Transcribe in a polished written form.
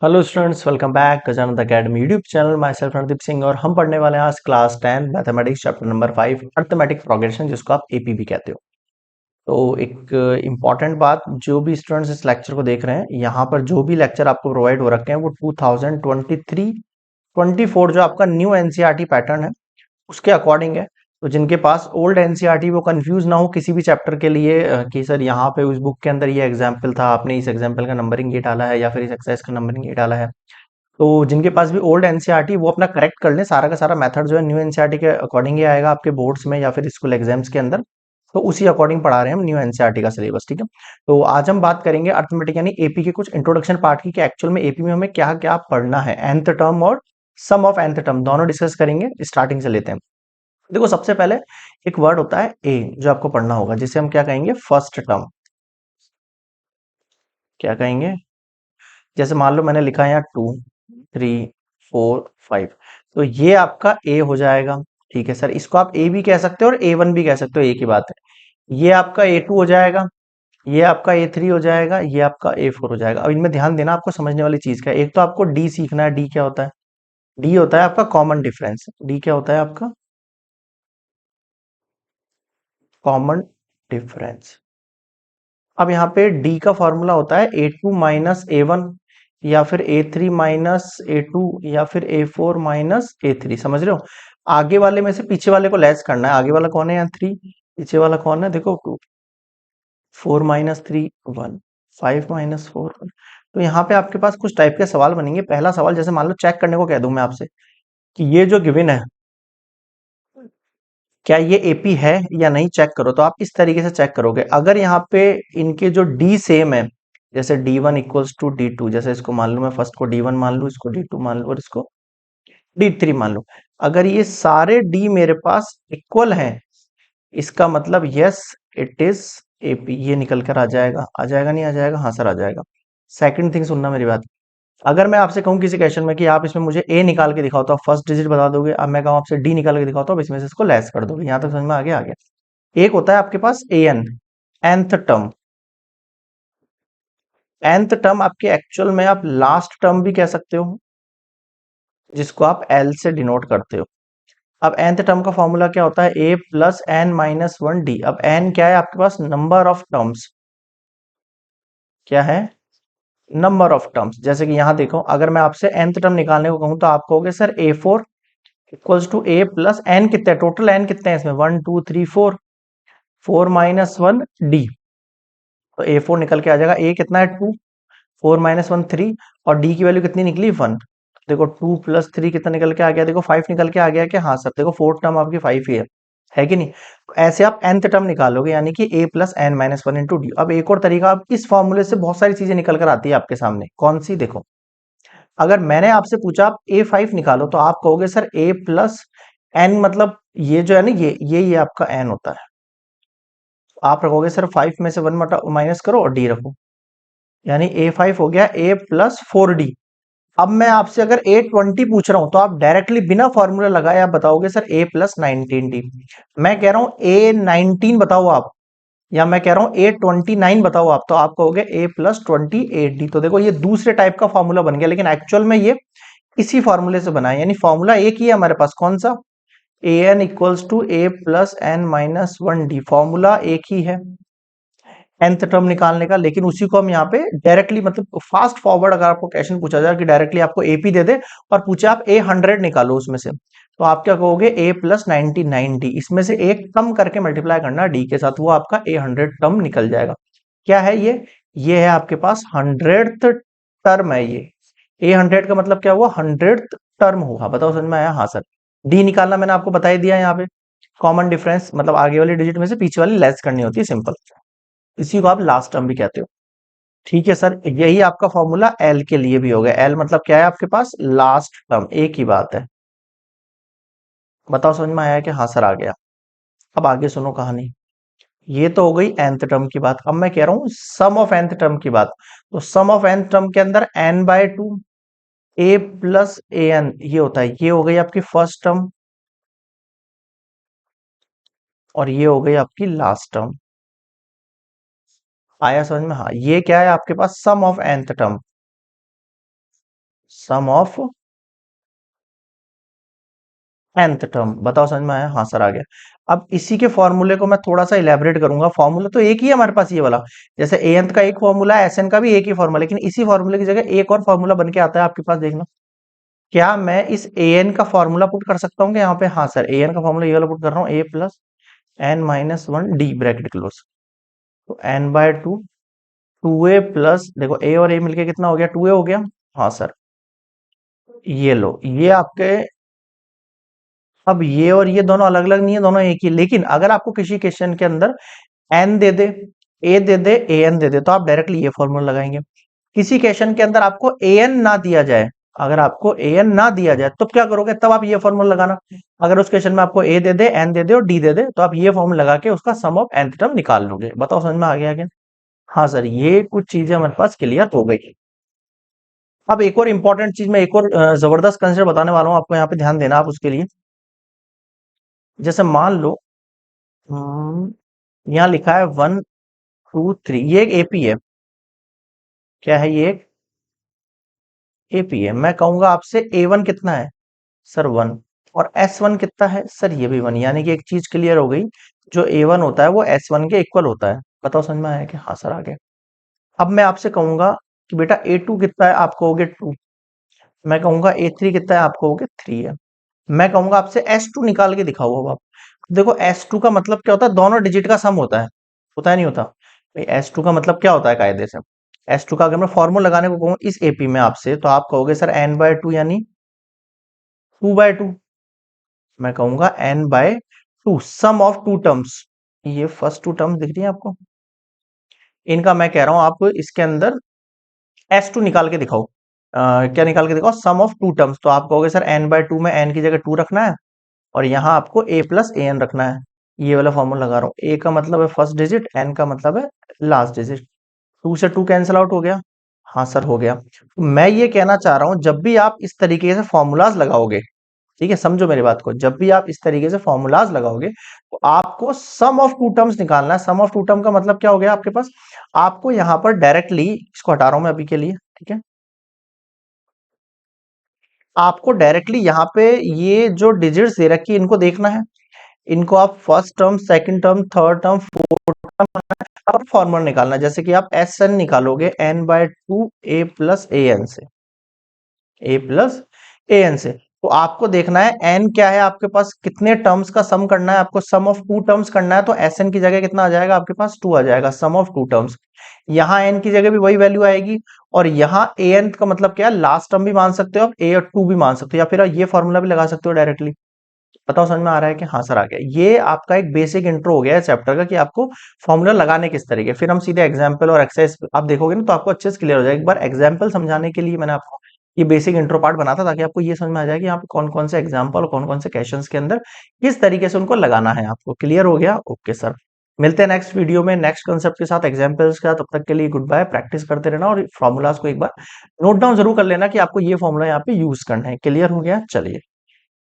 Hello students, welcome back Gajanand academy YouTube channel. My self Randeep Singh और हम पढ़ने वाले हैं आज class 10 mathematics chapter number 5 arithmetic progression, जिसको आप एपी भी कहते हो। तो एक इम्पॉर्टेंट बात, जो भी स्टूडेंट्स इस लेक्चर को देख रहे हैं, यहाँ पर जो भी लेक्चर आपको प्रोवाइड हो रखे हैं वो 2023-24 जो आपका न्यू एनसीईआरटी पैटर्न है उसके अकॉर्डिंग है। तो जिनके पास ओल्ड एनसीईआरटी वो कंफ्यूज ना हो किसी भी चैप्टर के लिए कि सर यहाँ पे उस बुक के अंदर ये एग्जाम्पल था, आपने इस एग्जाम्पल का नंबरिंग ये डाला है या फिर इस एक्सरसाइज का नंबरिंग ये डाला है। तो जिनके पास भी ओल्ड एनसीईआरटी वो अपना करेक्ट कर लें, सारा का सारा मेथड जो है न्यू एनसीईआरटी के अकॉर्डिंग ही आएगा आपके बोर्ड्स में या फिर स्कूल एग्जाम्स के अंदर। तो उसी अकॉर्डिंग पढ़ा रहे हैं हम न्यू एनसीईआरटी का सिलेबस, ठीक है। तो आज हम बात करेंगे अर्थमेटिक यानी एपी के कुछ इंट्रोडक्शन पार्ट की कि एक्चुअल में एपी में हमें क्या क्या पढ़ना है। nth टर्म और सम ऑफ nth टर्म दोनों डिस्कस करेंगे। स्टार्टिंग से लेते हैं। देखो, सबसे पहले एक वर्ड होता है ए जो आपको पढ़ना होगा, जिसे हम क्या कहेंगे, फर्स्ट टर्म। क्या कहेंगे? जैसे मान लो मैंने लिखा है यहाँ 2 3 4 5, तो ये आपका ए हो जाएगा। ठीक है सर, इसको आप ए भी कह सकते हो और A1 भी कह सकते हो, एक ही बात है। ये आपका A2 हो जाएगा, ये आपका A3 हो जाएगा, ये आपका A4 हो जाएगा। अब इनमें ध्यान देना, आपको समझने वाली चीज का, एक तो आपको डी सीखना है। डी क्या होता है? डी होता है आपका कॉमन डिफरेंस। डी क्या होता है आपका? Common difference. अब यहाँ पे डी का फॉर्मूला होता है A2 माइनस A1 या फिर A3 माइनस A2 या फिर A4 माइनस A3। समझ रहे हो? आगे वाले में से पीछे वाले को लेस करना है। आगे वाला कौन है? यहाँ 3। पीछे वाला कौन है? देखो 2। 4 माइनस 3 1। 5 माइनस 4 1। तो यहाँ पे आपके पास कुछ टाइप के सवाल बनेंगे। पहला सवाल, जैसे मान लो चेक करने को कह दूं मैं आपसे कि ये जो गिवन है, क्या ये एपी है या नहीं, चेक करो। तो आप इस तरीके से चेक करोगे। अगर यहाँ पे इनके जो डी सेम है, जैसे D1 इक्वल्स टू D2, जैसे इसको मान लो मैं फर्स्ट को D1 मान लूँ, इसको D2 मान लूँ और इसको D3 मान लूँ। अगर ये सारे डी मेरे पास इक्वल हैं, इसका मतलब यस, इट इज एपी। ये निकल कर आ जाएगा। आ जाएगा नहीं आ जाएगा? हाँ सर, आ जाएगा। सेकंड थिंग, सुनना मेरी बात। अगर मैं आपसे कहूं किसी क्वेश्चन में कि आप इसमें मुझे ए निकाल के दिखाओ, तो आप फर्स्ट डिजिट बता दोगे। अब मैं कहूं आपसे डी निकाल के दिखाओ, तो आप इसमें से इसको लेस कर दोगे। यहां तक समझ में आ गया? आ गया। एक होता है आपके पास n, nth term. nth term आपके एक्चुअल में आप लास्ट टर्म भी कह सकते हो, जिसको आप एल से डिनोट करते हो। अब nth टर्म का फॉर्मूला क्या होता है? A plus N minus one d. अब एन क्या है आपके पास? Number of terms. क्या है? Number of terms. जैसे कि यहां देखो, अगर मैं आपसे nth टर्म निकालने को कहूं तो आप कहोगे sir A4 equals to A plus N. कितने टोटल एन कितने हैं इसमें? 1 2 3 4। 4 माइनस वन डी। तो A4 निकल के आ जाएगा। ए कितना है? 2। 4 माइनस वन 3। और डी की वैल्यू कितनी निकली? 1। देखो 2 प्लस 3 कितना निकल के आ गया? देखो 5 निकल के आ गया। क्या? हाँ सर। देखो फोर्थ टर्म आपकी 5 ही है कि नहीं? तो ऐसे आप nth टर्म निकालोगे, यानी कि a plus N minus one into D. अब एक और तरीका, आप इस फॉर्मूले से बहुत सारी चीजें निकल कर आती है आपके सामने। कौन सी? देखो, अगर मैंने आपसे पूछा आप A5 निकालो, तो आप कहोगे सर a प्लस एन, मतलब ये जो है ना, ये आपका एन होता है। आप रखोगे सर 5 में से 1 माइनस करो और डी रखो, यानी A5 हो गया a प्लस 4D। अब मैं आपसे अगर A20 पूछ रहा हूं, तो आप डायरेक्टली बिना फॉर्मूला लगाए आप बताओगे सर a प्लस 19D। मैं कह रहा हूं A19 बताओ आप, या मैं कह रहा हूं A29 बताओ आप, तो आप कहोगे a प्लस 28D। तो देखो, ये दूसरे टाइप का फॉर्मूला बन गया, लेकिन एक्चुअल में ये इसी फॉर्मूले से बना है। यानी फॉर्मूला एक ही है हमारे पास। कौन सा? A n equals to A plus N minus one d. Formula एक ही है nth टर्म निकालने का, लेकिन उसी को हम यहाँ पे डायरेक्टली, मतलब फास्ट फॉरवर्ड, अगर आपको क्वेश्चन पूछा जाए कि डायरेक्टली आपको एपी दे दे और पूछे आप A100 निकालो उसमें से, तो आप क्या कहोगे? a plus 99D। इसमें से एक कम करके मल्टीप्लाई करना डी के साथ, वो आपका A100 टर्म निकल जाएगा। क्या है ये है आपके पास 100th टर्म है ये। A100 का मतलब क्या हुआ? 100th टर्म हुआ। बताओ, समझ में आया? हाँ सर। डी निकालना मैंने आपको बता ही दिया यहाँ पे। कॉमन डिफरेंस मतलब आगे वाली डिजिट में से पीछे वाली लेस करनी होती है, सिंपल। इसी को आप लास्ट टर्म भी कहते हो। ठीक है सर, यही आपका फॉर्मूला एल के लिए भी हो गया। एल मतलब क्या है आपके पास? Last term. एक ही बात है। बताओ, समझ में आया कि हाँ सर आ गया? अब आगे सुनो कहानी। ये तो हो गई nth टर्म की बात। अब मैं कह रहा हूं सम ऑफ nth टर्म की बात। तो सम ऑफ nth टर्म के अंदर n/2 a plus A N ये होता है। ये हो गई आपकी फर्स्ट टर्म, और ये हो गई आपकी लास्ट टर्म। आया समझ में? हाँ, ये क्या है आपके पास? Sum of nth term. Sum of nth term. बताओ समझ में आया? हाँ सर आ गया। अब इसी के फॉर्मूले को मैं थोड़ा सा इलेबरेट करूंगा। फॉर्मूला तो एक ही है हमारे पास ये वाला, जैसे एनथ का एक फॉर्मूला है, एसएन का भी एक ही फॉर्मूला, लेकिन इसी फॉर्मूले की जगह एक और फॉर्मूला बन के आता है आपके पास, देखना। क्या मैं इस ए एन का फॉर्मूला पुट कर सकता हूँ क्या यहाँ पे? हाँ सर, ए एन का फॉर्मूला ये वाला पुट कर रहा हूँ, a plus N minus one d bracket close. तो n by two, two A plus, देखो ए और ए मिलके कितना हो गया? टू ए हो गया। हाँ सर, ये लो, ये आपके, अब ये और ये दोनों अलग अलग नहीं है, दोनों एक ही। लेकिन अगर आपको किसी क्वेश्चन के अंदर N they they, A they they, A N दे दे, तो आप डायरेक्टली ये फॉर्मूला लगाएंगे। किसी क्वेश्चन के अंदर आपको ए एन ना दिया जाए, अगर आपको ए एन ना दिया जाए तो क्या करोगे? तब आप ये फॉर्मूला लगाना। अगर उस क्वेश्चन में आपको ए दे दे, एन दे दे और डी दे दे, तो आप ये फॉर्मूला लगा के उसका सम ऑफ एन टर्म निकाल लोगे। बताओ समझ में आ गया क्या? हाँ सर, ये कुछ चीजें हमारे पास क्लियर हो गई। अब एक और इंपॉर्टेंट चीज, मैं एक और जबरदस्त कंसेप्ट बताने वाला हूँ आपको, यहाँ पे ध्यान देना आप उसके लिए। जैसे मान लो, यहाँ लिखा है वन टू थ्री, ये एक एपी है। क्या है ये? एक एपी है। मैं कहूंगा आपसे ए वन कितना है सर? वन। और एस वन कितना है सर? ये भी वन। यानी कि एक चीज क्लियर हो गई, जो ए वन होता है वो एस वन के इक्वल होता है। बताओ समझ में आया कि? हाँ सर आ गया। अब मैं आपसे कहूंगा कि बेटा ए टू कितना है? आप कहोगे टू। मैं कहूंगा ए थ्री कितना है? आप कहोगे थ्री है। मैं कहूंगा आपसे एस टू निकाल के दिखाओ। अब आप देखो, एस टू का मतलब क्या होता है? दोनों डिजिट का सम होता है नहीं होता? भाई एस टू का मतलब क्या होता है कायदे से? एस टू का अगर मैं फॉर्मूला लगाने को कहूँ इस एपी में आपसे, तो आप कहोगे सर एन बाय टू, यानी टू बाय टू। मैं कहूंगा N by two, sum of two terms. ये फर्स्ट टू टर्म्स दिख रही है आपको? इनका मैं कह रहा हूं आप इसके अंदर एस टू निकाल के दिखाओ। क्या निकाल के दिखाओ? सम ऑफ टू टर्म्स। तो आप कहोगे सर एन बाय टू में एन की जगह टू रखना है, और यहाँ आपको ए प्लस ए एन रखना है। ये वाला फॉर्मूला लगा रहा हूँ। ए का मतलब है फर्स्ट डिजिट, एन का मतलब है लास्ट डिजिट। टू से टू कैंसिल आउट हो गया। हाँ सर हो गया। तो मैं ये कहना चाह रहा हूं, जब भी आप इस तरीके से फॉर्मूलाज लगाओगे, ठीक है, समझो मेरी बात को, जब भी आप इस तरीके से फॉर्मूलाज लगाओगे तो आपको सम ऑफ टू टर्म्स निकालना है। सम ऑफ टू टर्म का मतलब क्या हो गया आपके पास? आपको यहां पर डायरेक्टली, इसको हटा रहा हूं मैं अभी के लिए, ठीक है, आपको डायरेक्टली यहाँ पे ये जो डिजिट्स दे रखी है इनको देखना है। इनको आप first term, second term, third term, fourth term और फॉर्मूला निकालना है। जैसे कि आप एस एन निकालोगे N by two A plus A N से, ए प्लस ए एन से। तो आपको देखना है एन क्या है आपके पास, कितने टर्म्स का सम करना है आपको। सम ऑफ टू टर्म्स करना है, तो एस एन की जगह कितना आ जाएगा आपके पास? टू आ जाएगा, सम ऑफ टू टर्म्स। यहाँ एन की जगह भी वही वैल्यू आएगी, और यहाँ ए एन का मतलब क्या है? लास्ट टर्म भी मान सकते हो आप, ए और टू भी मान सकते हो, या फिर ये फॉर्मूला भी लगा सकते हो डायरेक्टली। बताओ समझ में आ रहा है कि? हाँ सर आ गया। ये आपका एक बेसिक इंट्रो हो गया है चैप्टर का, कि आपको फॉर्मूला लगाने किस तरीके। फिर हम सीधे एग्जाम्पल और एक्सरसाइज आप देखोगे ना, तो आपको अच्छे से क्लियर हो जाएगा। एक बार एग्जाम्पल समझाने के लिए मैंने आपको ये बेसिक इंट्रो पार्ट बना था, ताकि आपको ये समझ में आ जाए कि यहाँ पे कौन कौन से एग्जाम्पल और कौन कौन से क्वेश्चंस के अंदर किस तरीके से उनको लगाना है। आपको क्लियर हो गया? ओके सर, मिलते हैं नेक्स्ट वीडियो में नेक्स्ट कंसेप्ट के साथ, एग्जाम्पल्स के साथ। तब तक के लिए गुड बाय। प्रैक्टिस करते रहना, और फॉर्मूलाज को एक बार नोट डाउन जरूर कर लेना कि आपको ये फॉर्मूला यहाँ पे यूज करना है। क्लियर हो गया? चलिए।